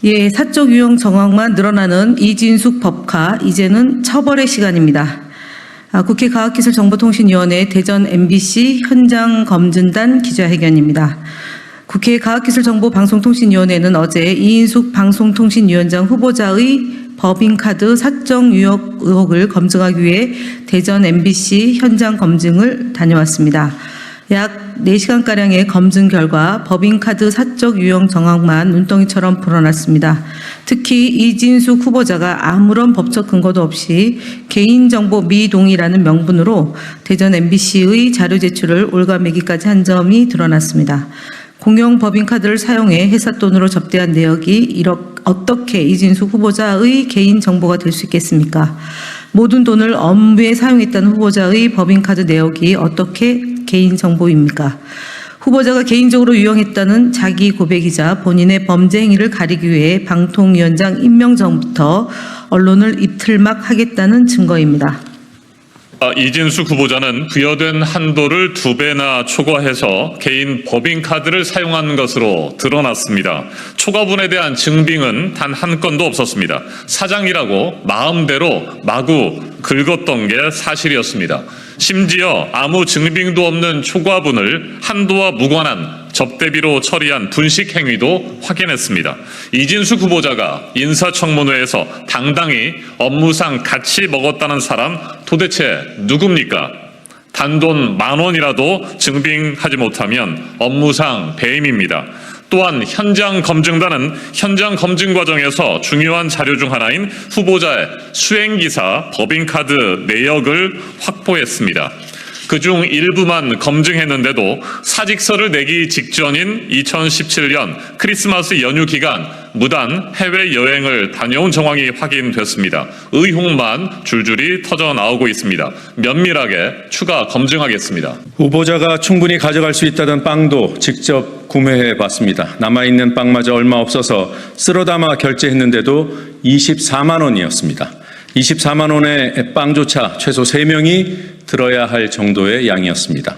예, 사적 유형 정황만 늘어나는 이진숙 법카, 이제는 처벌의 시간입니다. 국회 과학기술정보통신위원회 대전 MBC 현장 검증단 기자회견입니다. 국회 과학기술정보방송통신위원회는 어제 이인숙 방송통신위원장 후보자의 법인카드 사적 유형 의혹을 검증하기 위해 대전 MBC 현장 검증을 다녀왔습니다. 약 4시간가량의 검증 결과 법인카드 사적 유형 정황만 눈덩이처럼 불어났습니다. 특히 이진숙 후보자가 아무런 법적 근거도 없이 개인정보 미동의라는 명분으로 대전 MBC의 자료 제출을 올가매기까지 한 점이 드러났습니다. 공용 법인카드를 사용해 회사 돈으로 접대한 내역이 어떻게 이진숙 후보자의 개인정보가 될 수 있겠습니까? 모든 돈을 업무에 사용했다는 후보자의 법인카드 내역이 어떻게 개인정보입니까? 후보자가 개인적으로 유용했다는 자기 고백이자 본인의 범죄 행위를 가리기 위해 방통위원장 임명 전부터 언론을 입틀막 하겠다는 증거입니다. 이진숙 후보자는 부여된 한도를 2배나 초과해서 개인 법인카드를 사용한 것으로 드러났습니다. 초과분에 대한 증빙은 단 한 건도 없었습니다. 사장이라고 마음대로 마구 긁었던 게 사실이었습니다. 심지어 아무 증빙도 없는 초과분을 한도와 무관한 접대비로 처리한 분식 행위도 확인했습니다. 이진숙 후보자가 인사청문회에서 당당히 업무상 같이 먹었다는 사람 도대체 누굽니까? 단돈 10,000원이라도 증빙하지 못하면 업무상 배임입니다. 또한 현장 검증단은 현장 검증 과정에서 중요한 자료 중 하나인 후보자의 수행기사 법인카드 내역을 확보했습니다. 그중 일부만 검증했는데도 사직서를 내기 직전인 2017년 크리스마스 연휴 기간 무단 해외여행을 다녀온 정황이 확인됐습니다. 의혹만 줄줄이 터져 나오고 있습니다. 면밀하게 추가 검증하겠습니다. 후보자가 충분히 가져갈 수 있다던 빵도 직접 구매해 봤습니다. 남아있는 빵마저 얼마 없어서 쓸어 담아 결제했는데도 24만 원이었습니다. 24만 원의 빵조차 최소 3명이 들어야 할 정도의 양이었습니다.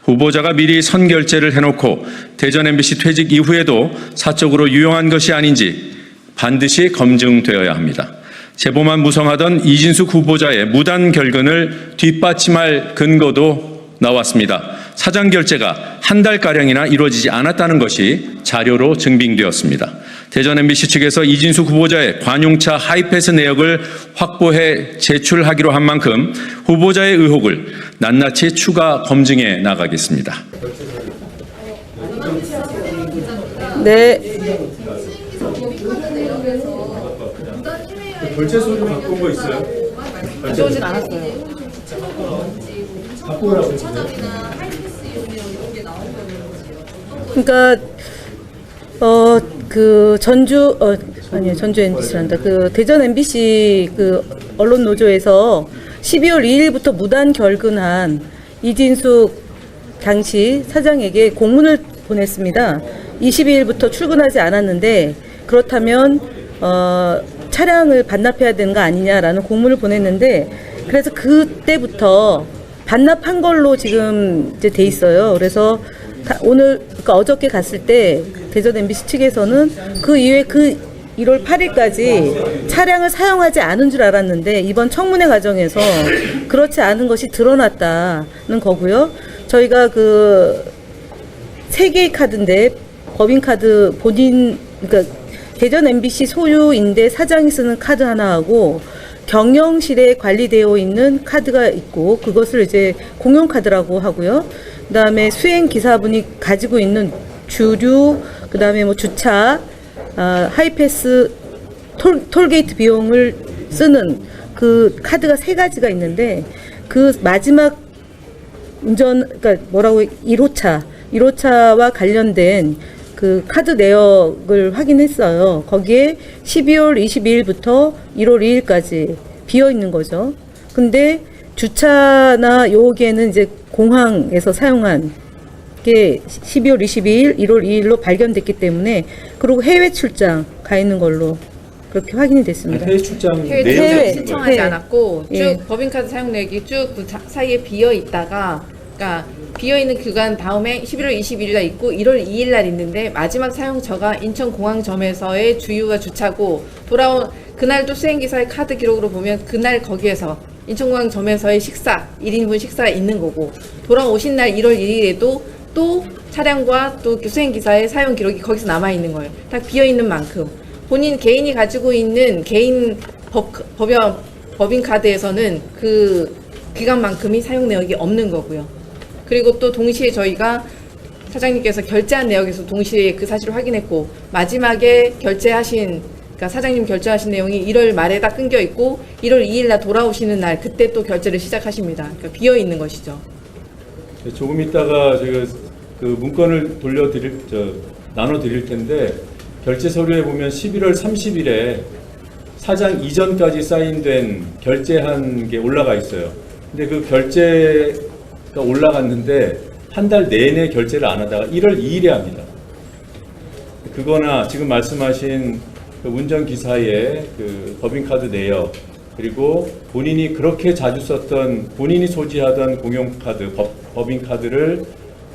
후보자가 미리 선결제를 해놓고 대전 MBC 퇴직 이후에도 사적으로 유용한 것이 아닌지 반드시 검증되어야 합니다. 제보만 무성하던 이진숙 후보자의 무단 결근을 뒷받침할 근거도 나왔습니다. 사장 결제가 한 달가량이나 이루어지지 않았다는 것이 자료로 증빙되었습니다. 대전 MBC 측에서 이진숙 후보자의 관용차 하이패스 내역을 확보해 제출하기로 한 만큼 후보자의 의혹을 낱낱이 추가 검증해 나가겠습니다. 네. 결제 서류 갖고 온 거 있어요? 가져오진 않았어요. 갖고 오라고 했어요. 그러니까 전주 MBC란다. 대전 MBC 언론 노조에서 12월 2일부터 무단 결근한 이진숙 당시 사장에게 공문을 보냈습니다. 22일부터 출근하지 않았는데 그렇다면 차량을 반납해야 되는 거 아니냐라는 공문을 보냈는데 그래서 그때부터 반납한 걸로 지금 이제 돼 있어요. 그래서 그러니까 어저께 갔을 때 대전 MBC 측에서는 그 이후에 1월 8일까지 차량을 사용하지 않은 줄 알았는데 이번 청문회 과정에서 그렇지 않은 것이 드러났다는 거고요. 저희가 3개의 카드인데 법인카드 그러니까 대전 MBC 소유인데 사장이 쓰는 카드 하나하고 경영실에 관리되어 있는 카드가 있고 그것을 이제 공용카드라고 하고요. 그다음에 수행 기사분이 가지고 있는 주류, 그다음에 주차, 하이패스, 톨게이트 비용을 쓰는 그 카드가 3가지가 있는데 그 마지막 그러니까 1호차와 관련된 그 카드 내역을 확인했어요. 거기에 12월 22일부터 1월 2일까지 비어 있는 거죠. 근데 주차나 여기에는 이제 공항에서 사용한 게 12월 22일, 1월 2일로 발견됐기 때문에 그리고 해외 출장 가 있는 걸로 그렇게 확인이 됐습니다. 해외 출장 해외 신청하지 않았고 쭉 예. 법인카드 사용 내역이 쭉 그 사이에 비어 있다가 그러니까 비어있는 기간 다음에 11월 21일 날 있고 1월 2일 날 있는데 마지막 사용처가 인천공항점에서의 주유와 주차고 돌아온 그날도 수행기사의 카드 기록으로 보면 그날 거기에서 인천공항점에서의 식사 1인분 식사가 있는 거고 돌아오신 날 1월 1일에도 또 차량과 또 수행기사의 사용 기록이 거기서 남아있는 거예요. 딱 비어있는 만큼 본인 개인이 가지고 있는 개인 법인카드에서는 그 기간만큼이 사용 내역이 없는 거고요. 그리고 또 동시에 저희가 사장님께서 결제한 내역에서 동시에 그 사실을 확인했고 마지막에 결제하신 그러니까 사장님 결제하신 내용이 1월 말에 딱 끊겨 있고 1월 2일 날 돌아오시는 날 그때 또 결제를 시작하십니다. 그러니까 비어 있는 것이죠. 조금 있다가 제가 그 문건을 나눠 드릴 텐데 결제 서류에 보면 11월 30일에 사장 이전까지 사인된 결제한 게 올라가 있어요. 근데 그 결제가 올라갔는데 한 달 내내 결제를 안 하다가 1월 2일에 합니다. 그거나 지금 말씀하신 그 운전기사의 그 법인카드 내역 그리고 본인이 그렇게 자주 썼던 본인이 소지하던 공용카드 법인카드를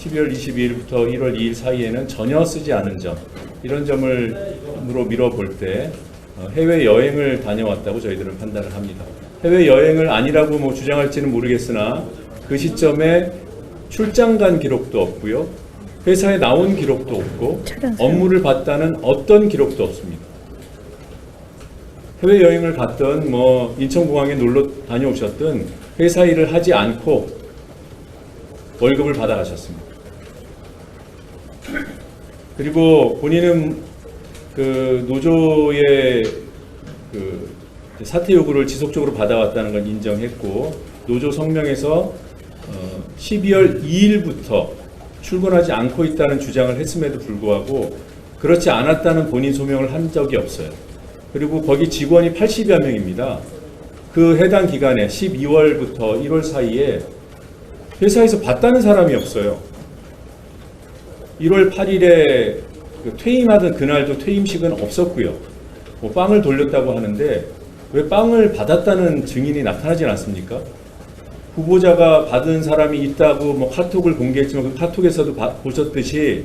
12월 22일부터 1월 2일 사이에는 전혀 쓰지 않은 점 이런 점으로 미뤄볼 때 해외여행을 다녀왔다고 저희들은 판단을 합니다. 해외여행을 아니라고 뭐 주장할지는 모르겠으나 그 시점에 출장 간 기록도 없고요. 회사에 나온 기록도 없고 업무를 봤다는 어떤 기록도 없습니다. 해외여행을 갔던 뭐 인천공항에 놀러 다녀오셨던 회사 일을 하지 않고 월급을 받아가셨습니다. 그리고 본인은 그 노조의 그 사퇴 요구를 지속적으로 받아왔다는 걸 인정했고 노조 성명에서 12월 2일부터 출근하지 않고 있다는 주장을 했음에도 불구하고 그렇지 않았다는 본인 소명을 한 적이 없어요. 그리고 거기 직원이 80여 명입니다. 그 해당 기간에 12월부터 1월 사이에 회사에서 봤다는 사람이 없어요. 1월 8일에 퇴임하던 그날도 퇴임식은 없었고요. 뭐 빵을 돌렸다고 하는데 왜 빵을 받았다는 증인이 나타나지 않습니까? 후보자가 받은 사람이 있다고 뭐 카톡을 공개했지만 그 카톡에서도 보셨듯이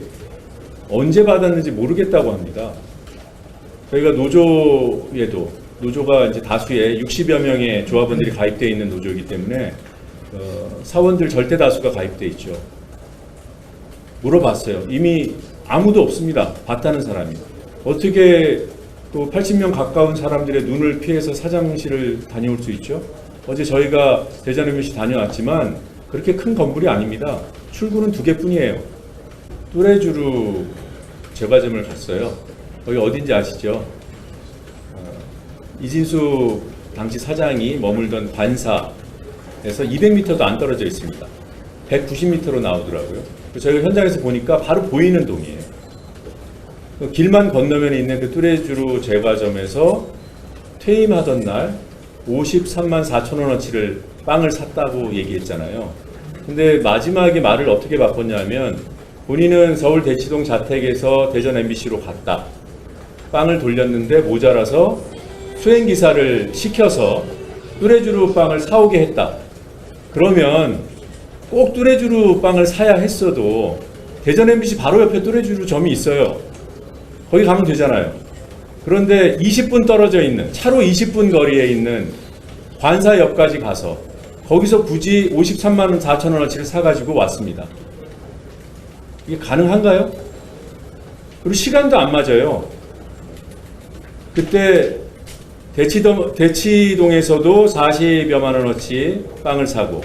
언제 받았는지 모르겠다고 합니다. 저희가 노조에도 노조가 이제 다수의 60여 명의 조합원들이 가입되어 있는 노조이기 때문에 사원들 절대 다수가 가입되어 있죠. 물어봤어요. 이미 아무도 없습니다. 봤다는 사람이. 어떻게 또 80명 가까운 사람들의 눈을 피해서 사장실을 다녀올 수 있죠? 어제 저희가 대전 MBC 다녀왔지만 그렇게 큰 건물이 아닙니다. 출구는 2개뿐이에요. 뚜레쥬르 제과점을 갔어요. 거기 어딘지 아시죠? 이진수 당시 사장이 머물던 관사에서 200m도 안 떨어져 있습니다. 190m로 나오더라고요. 저희가 현장에서 보니까 바로 보이는 동이에요. 길만 건너면 있는 그 뚜레쥬르 제과점에서 퇴임하던 날 53만 4천 원어치를 빵을 샀다고 얘기했잖아요. 근데 마지막에 말을 어떻게 바꿨냐면 본인은 서울 대치동 자택에서 대전 MBC로 갔다. 빵을 돌렸는데 모자라서 수행기사를 시켜서 뚜레쥬르 빵을 사오게 했다. 그러면 꼭 뚜레쥬르 빵을 사야 했어도 대전 MBC 바로 옆에 뚜레쥬르 점이 있어요. 거기 가면 되잖아요. 그런데 20분 떨어져 있는 차로 20분 거리에 있는 관사역까지 가서 거기서 굳이 53만 4천 원어치를 사가지고 왔습니다. 이게 가능한가요? 그리고 시간도 안 맞아요. 그때 대치동에서도 40여만 원어치 빵을 사고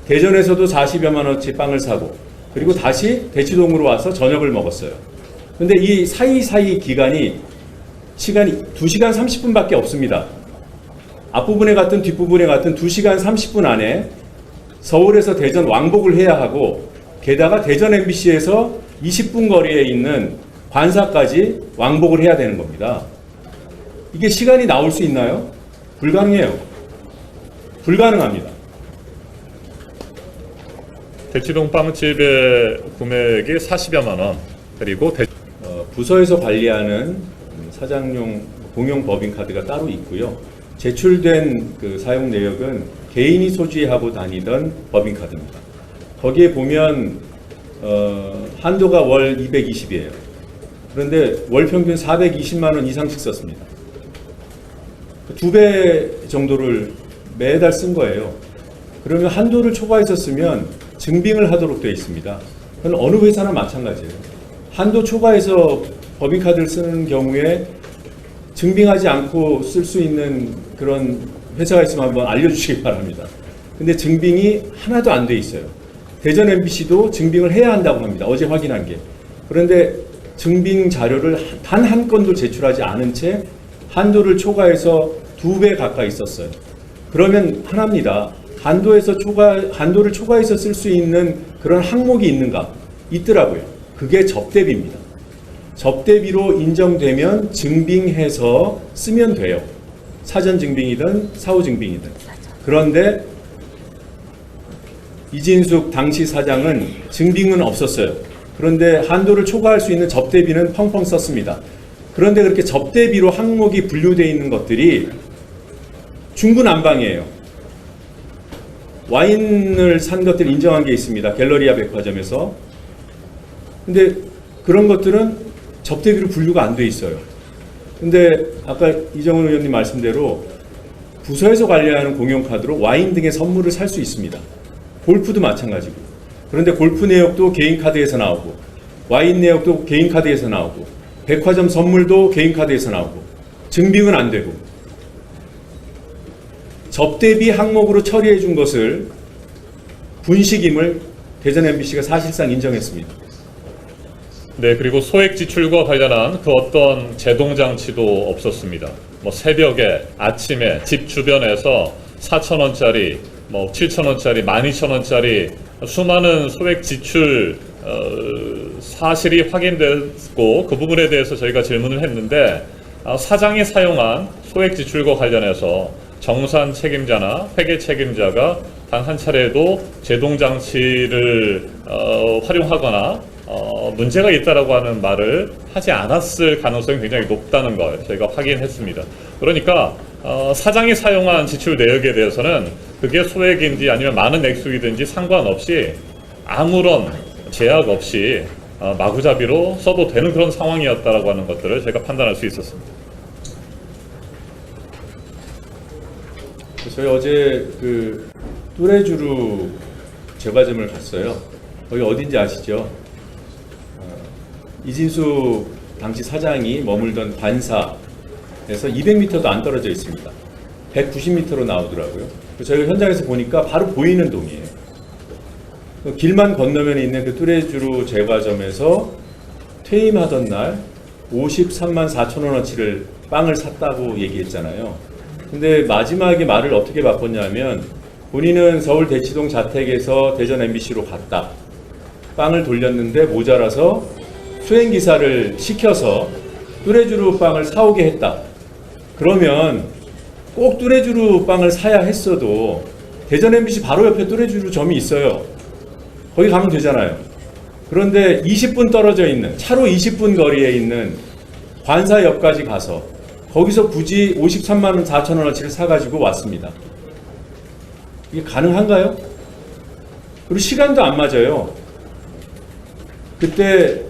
대전에서도 40여만 원어치 빵을 사고 그리고 다시 대치동으로 와서 저녁을 먹었어요. 근데 이 사이사이 시간이 2시간 30분밖에 없습니다. 앞부분에 갔든 뒷부분에 갔든 2시간 30분 안에 서울에서 대전 왕복을 해야 하고 게다가 대전 MBC에서 20분 거리에 있는 관사까지 왕복을 해야 되는 겁니다. 이게 시간이 나올 수 있나요? 불가능해요. 불가능합니다. 대치동 빵집의 구매액이 40여만 원 그리고 부서에서 관리하는 사장용 공용 법인카드가 따로 있고요. 제출된 그 사용 내역은 개인이 소지하고 다니던 법인카드입니다. 거기에 보면 한도가 월 220이에요. 그런데 월 평균 420만 원 이상씩 썼습니다. 2배 정도를 매달 쓴 거예요. 그러면 한도를 초과했었으면 증빙을 하도록 되어 있습니다. 그건 어느 회사나 마찬가지예요. 한도 초과해서 법인카드를 쓰는 경우에 증빙하지 않고 쓸 수 있는 그런 회사가 있으면 한번 알려주시기 바랍니다. 근데 증빙이 하나도 안 돼 있어요. 대전 MBC도 증빙을 해야 한다고 합니다. 어제 확인한 게. 그런데 증빙 자료를 단 한 건도 제출하지 않은 채 한도를 초과해서 2배 가까이 썼어요. 그러면 하나입니다. 한도를 초과해서 쓸 수 있는 그런 항목이 있는가? 있더라고요. 그게 접대비입니다. 접대비로 인정되면 증빙해서 쓰면 돼요. 사전 증빙이든 사후 증빙이든. 그런데 이진숙 당시 사장은 증빙은 없었어요. 그런데 한도를 초과할 수 있는 접대비는 펑펑 썼습니다. 그런데 그렇게 접대비로 항목이 분류되어 있는 것들이 중구난방이에요. 와인을 산 것들 인정한 게 있습니다. 갤러리아 백화점에서. 근데 그런 것들은 접대비로 분류가 안 돼 있어요. 근데 아까 이정은 의원님 말씀대로 부서에서 관리하는 공용카드로 와인 등의 선물을 살 수 있습니다. 골프도 마찬가지고. 그런데 골프 내역도 개인 카드에서 나오고, 와인 내역도 개인 카드에서 나오고, 백화점 선물도 개인 카드에서 나오고, 증빙은 안 되고. 접대비 항목으로 처리해 준 것을 분식임을 대전 MBC가 사실상 인정했습니다. 네, 그리고 소액 지출과 관련한 그 어떤 제동 장치도 없었습니다. 뭐 새벽에, 아침에 집 주변에서 4,000원짜리, 뭐 7,000원짜리, 12,000원짜리 수많은 소액 지출 사실이 확인됐고 그 부분에 대해서 저희가 질문을 했는데 사장이 사용한 소액 지출과 관련해서 정산 책임자나 회계 책임자가 단 한 차례도 제동 장치를 활용하거나 문제가 있다라고 하는 말을 하지 않았을 가능성이 굉장히 높다는 걸 저희가 확인했습니다. 그러니까 사장이 사용한 지출 내역에 대해서는 그게 소액인지 아니면 많은 액수이든지 상관없이 아무런 제약 없이 마구잡이로 써도 되는 그런 상황이었다라고 하는 것들을 제가 판단할 수 있었습니다. 저희 어제 그 뚜레쥬르 제과점을 갔어요. 거기 어딘지 아시죠? 이진숙 당시 사장이 머물던 관사에서 200m도 안 떨어져 있습니다. 190m로 나오더라고요. 저희가 현장에서 보니까 바로 보이는 동이에요. 길만 건너면 있는 그 뚜레쥬르 제과점에서 퇴임하던 날 53만 4천 원어치를 빵을 샀다고 얘기했잖아요. 근데 마지막에 말을 어떻게 바꿨냐면 본인은 서울 대치동 자택에서 대전 MBC로 갔다. 빵을 돌렸는데 모자라서 수행기사를 시켜서 뚜레쥬르 빵을 사오게 했다. 그러면 꼭 뚜레쥬르 빵을 사야 했어도 대전 MBC 바로 옆에 뚜레쥬르 점이 있어요. 거기 가면 되잖아요. 그런데 20분 떨어져 있는, 차로 20분 거리에 있는 관사 옆까지 가서 거기서 굳이 53만 4천 원어치를 사가지고 왔습니다. 이게 가능한가요? 그리고 시간도 안 맞아요. 그때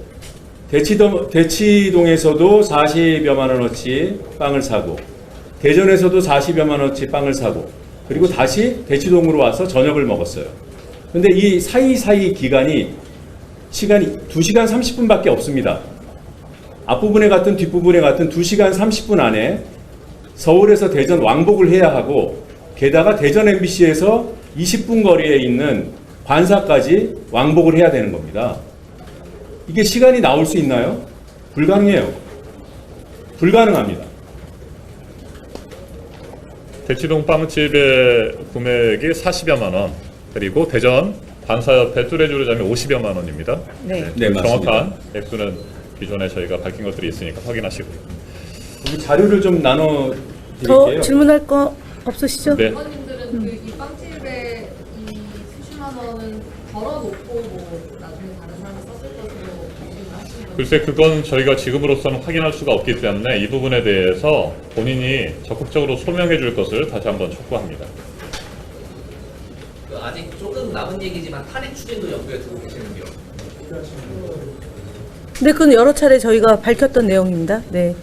대치동에서도 40여만 원어치 빵을 사고 대전에서도 40여만 원어치 빵을 사고 그리고 다시 대치동으로 와서 저녁을 먹었어요. 근데 이 사이사이 시간이 2시간 30분밖에 없습니다. 앞부분에 갔든 뒷부분에 갔든 2시간 30분 안에 서울에서 대전 왕복을 해야 하고 게다가 대전 MBC에서 20분 거리에 있는 관사까지 왕복을 해야 되는 겁니다. 이게 시간이 나올 수 있나요? 불가능해요. 불가능합니다. 대치동 빵집의 구매액이 40여만 원, 그리고 대전 관사협회 뚜레쥬르점이 50여만 원입니다. 네. 네, 맞습니다. 정확한 액수는 기존에 저희가 밝힌 것들이 있으니까 확인하시고요. 우리 자료를 좀 나눠 더 드릴게요. 질문할 거 없으시죠? 네. 의원님들은 이 빵집에 이 수십만 원은 걸어놓고 뭐 나중에 다른 사람이 썼을 것으로 의심을 하시는 거예요? 글쎄 그건 저희가 지금으로서는 확인할 수가 없기 때문에 이 부분에 대해서 본인이 적극적으로 소명해 줄 것을 다시 한번 촉구합니다. 아직 조금 남은 얘기지만 탄핵 추진도 염두에 두고 계시는데요. 네, 그건 여러 차례 저희가 밝혔던 내용입니다. 네.